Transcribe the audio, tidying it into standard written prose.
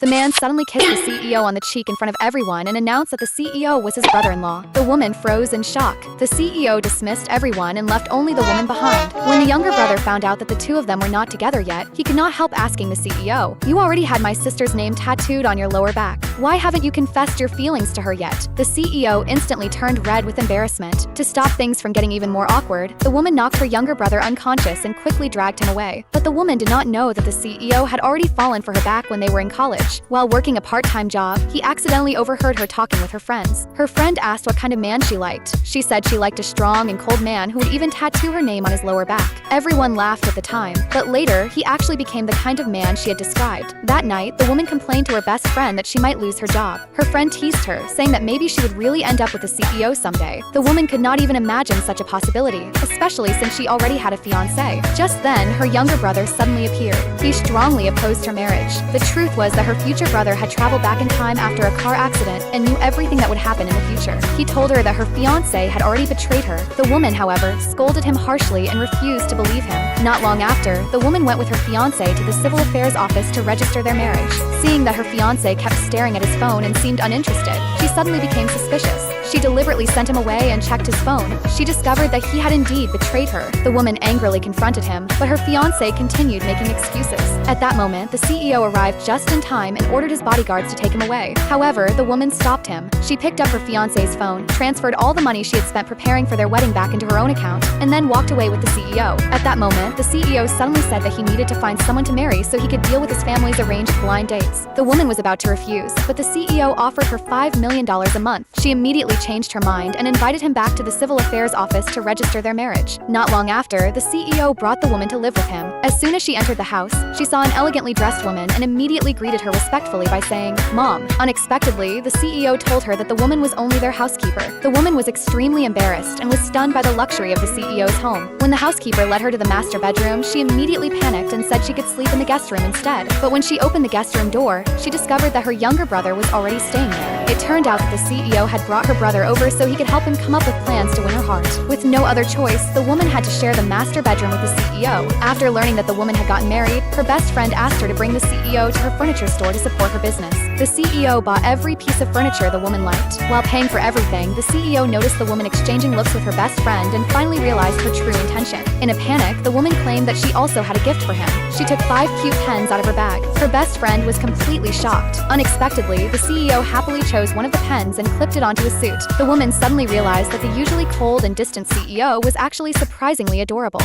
The man suddenly kissed the CEO on the cheek in front of everyone and announced that the CEO was his brother-in-law. The woman froze in shock. The CEO dismissed everyone and left only the woman behind. When the younger brother found out that the two of them were not together yet, he could not help asking the CEO, "You already had my sister's name tattooed on your lower back. Why haven't you confessed your feelings to her yet?" The CEO instantly turned red with embarrassment. To stop things from getting even more awkward, the woman knocked her younger brother unconscious and quickly dragged him away. But the woman did not know that the CEO had already fallen for her back when they were in college. While working a part-time job, he accidentally overheard her talking with her friends. Her friend asked what kind of man she liked. She said she liked a strong and cold man who would even tattoo her name on his lower back. Everyone laughed at the time, but later, he actually became the kind of man she had described. That night, the woman complained to her best friend that she might lose her job. Her friend teased her, saying that maybe she would really end up with the CEO someday. The woman could not even imagine such a possibility, especially since she already had a fiancé. Just then, her younger brother suddenly appeared. He strongly opposed her marriage. The truth was that her future brother had traveled back in time after a car accident and knew everything that would happen in the future. He told her that her fiancé had already betrayed her. The woman, however, scolded him harshly and refused to believe him. Not long after, the woman went with her fiancé to the civil affairs office to register their marriage. Seeing that her fiancé kept staring at his phone and seemed uninterested, she suddenly became suspicious. She deliberately sent him away and checked his phone. She discovered that he had indeed betrayed her. The woman angrily confronted him, but her fiancé continued making excuses. At that moment, the CEO arrived just in time and ordered his bodyguards to take him away. However, the woman stopped him. She picked up her fiancé's phone, transferred all the money she had spent preparing for their wedding back into her own account, and then walked away with the CEO. At that moment, the CEO suddenly said that he needed to find someone to marry so he could deal with his family's arranged blind dates. The woman was about to refuse, but the CEO offered her $5 million a month. She immediately changed her mind and invited him back to the civil affairs office to register their marriage. Not long after, the CEO brought the woman to live with him. As soon as she entered the house, she saw an elegantly dressed woman and immediately greeted her respectfully by saying, "Mom." Unexpectedly, the CEO told her that the woman was only their housekeeper. The woman was extremely embarrassed and was stunned by the luxury of the CEO's home. When the housekeeper led her to the master bedroom, she immediately panicked and said she could sleep in the guest room instead. But when she opened the guest room door, she discovered that her younger brother was already staying there. It turned out that the CEO had brought her brother over so he could help him come up with plans to win her heart. With no other choice, the woman had to share the master bedroom with the CEO. After learning that the woman had gotten married, her best friend asked her to bring the CEO to her furniture store to support her business. The CEO bought every piece of furniture the woman liked. While paying for everything, the CEO noticed the woman exchanging looks with her best friend and finally realized her true intention. In a panic, the woman claimed that she also had a gift for him. She took 5 cute pens out of her bag. Her best friend was completely shocked. Unexpectedly, the CEO happily chose one of the pens and clipped it onto his suit. The woman suddenly realized that the usually cold and distant CEO was actually surprisingly adorable.